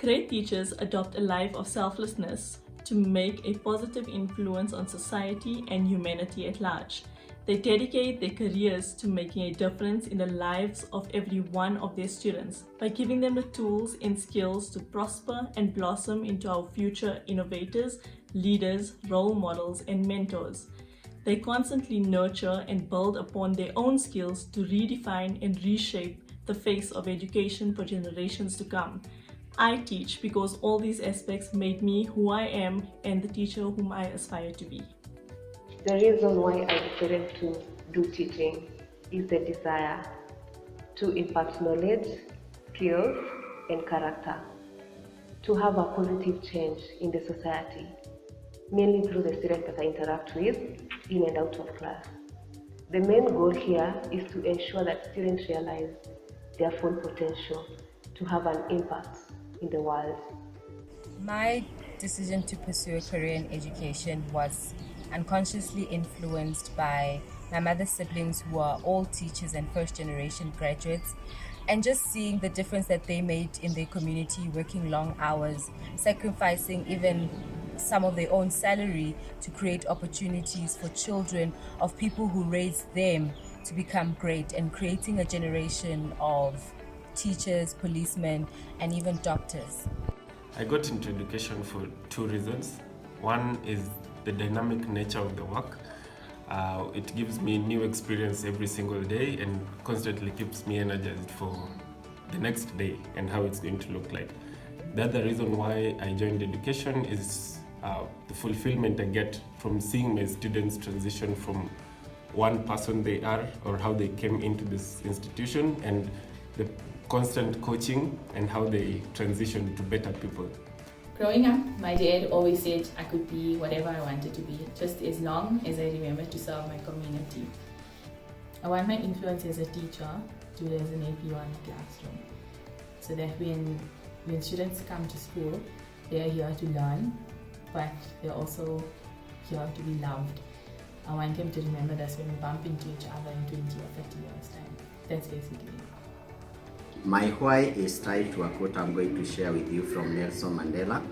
Great teachers adopt a life of selflessness to make a positive influence on society and humanity at large. They dedicate their careers to making a difference in the lives of every one of their students by giving them the tools and skills to prosper and blossom into our future innovators, leaders, role models, and mentors. They constantly nurture and build upon their own skills to redefine and reshape the face of education for generations to come. I teach because all these aspects made me who I am and the teacher whom I aspire to be. The reason why I decided to do teaching is the desire to impart knowledge, skills, and character, to have a positive change in the society, mainly through the students that I interact with in and out of class. The main goal here is to ensure that students realize their full potential to have an impact in the world. My decision to pursue a career in education was unconsciously influenced by my mother's siblings, who are all teachers and first-generation graduates, and just seeing the difference that they made in their community, working long hours, sacrificing even some of their own salary to create opportunities for children of people who raised them to become great, and creating a generation of teachers, policemen, and even doctors. I got into education for two reasons. One is the dynamic nature of the work. It gives me new experience every single day and constantly keeps me energized for the next day and how it's going to look like. The other reason why I joined education is the fulfillment I get from seeing my students transition from one person they are or how they came into this institution, and the constant coaching and how they transition to better people. Growing up, my dad always said I could be whatever I wanted to be, just as long as I remember to serve my community. I want my influence as a teacher to resonate beyond the classroom, so that when students come to school, they are here to learn, but they're also here to be loved. I want them to remember this when we bump into each other in 20 or 30 years' time. That's basically it. My why is tied to a quote I'm going to share with you from Nelson Mandela,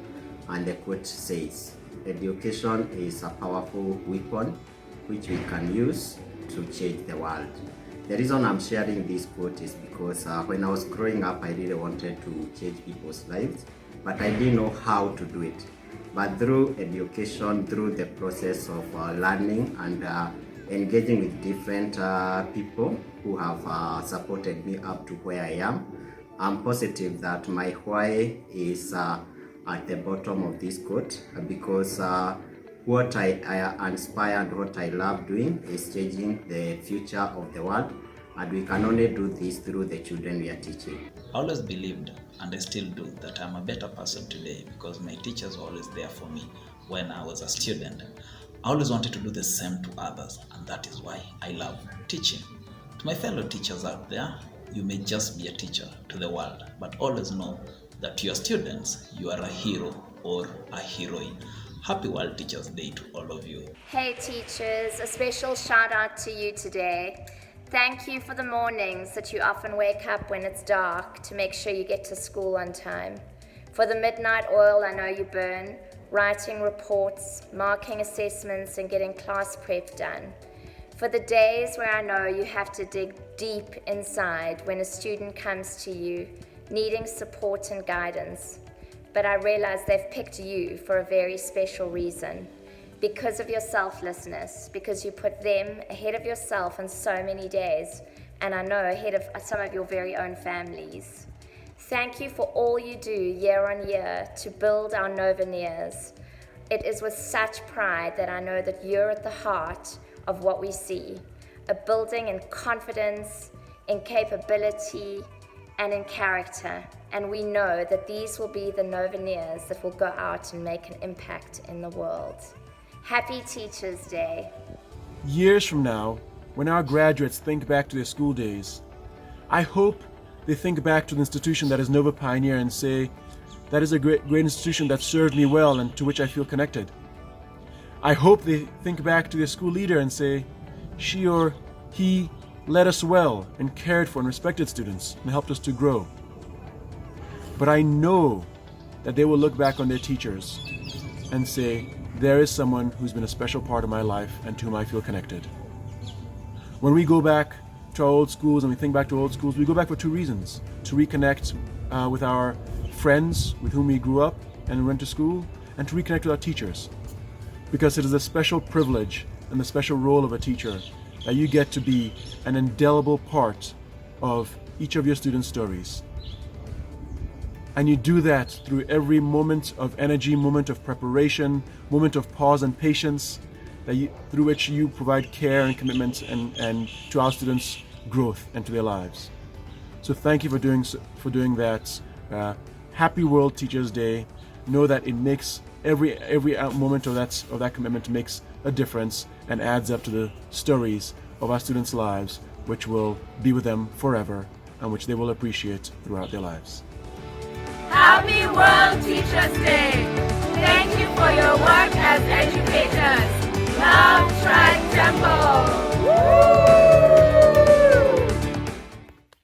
and the quote says, "Education is a powerful weapon which we can use to change the world." The reason I'm sharing this quote is because when I was growing up, I really wanted to change people's lives, but I didn't know how to do it. But through education, through the process of learning and engaging with different people who have supported me up to where I am, I'm positive that my why is at the bottom of this quote, because what I inspire and what I love doing is changing the future of the world, and we can only do this through the children we are teaching. I always believed, and I still do, that I'm a better person today because my teachers were always there for me when I was a student. I always wanted to do the same to others, and that is why I love teaching. To my fellow teachers out there, you may just be a teacher to the world, but always know that to your students, you are a hero or a heroine. Happy World Teachers Day to all of you. Hey teachers, a special shout out to you today. Thank you for the mornings that you often wake up when it's dark to make sure you get to school on time. For the midnight oil I know you burn, writing reports, marking assessments, and getting class prep done. For the days where I know you have to dig deep inside when a student comes to you needing support and guidance, but I realize they've picked you for a very special reason, because of your selflessness, because you put them ahead of yourself on so many days, and I know ahead of some of your very own families. Thank you for all you do year on year to build our Noveneers. It is with such pride that I know that you're at the heart of what we see, a building in confidence, in capability, and in character. And we know that these will be the Noveneers that will go out and make an impact in the world. Happy Teachers Day. Years from now, when our graduates think back to their school days, I hope they think back to the institution that is Nova Pioneer and say, that is a great institution that served me well and to which I feel connected. I hope they think back to their school leader and say, she or he led us well and cared for and respected students and helped us to grow. But I know that they will look back on their teachers and say, there is someone who's been a special part of my life and to whom I feel connected. When we go back to our old schools and we think back to old schools, we go back for two reasons: to reconnect with our friends with whom we grew up and went to school, and to reconnect with our teachers. Because it is a special privilege and the special role of a teacher that you get to be an indelible part of each of your students' stories. And you do that through every moment of energy, moment of preparation, moment of pause and patience, through which you provide care and commitment and to our students' growth and to their lives. So thank you for doing that. Happy World Teachers Day. Know that it makes every moment of that commitment makes a difference and adds up to the stories of our students' lives, which will be with them forever and which they will appreciate throughout their lives. Happy World Teachers Day! Thank you for your work as educators.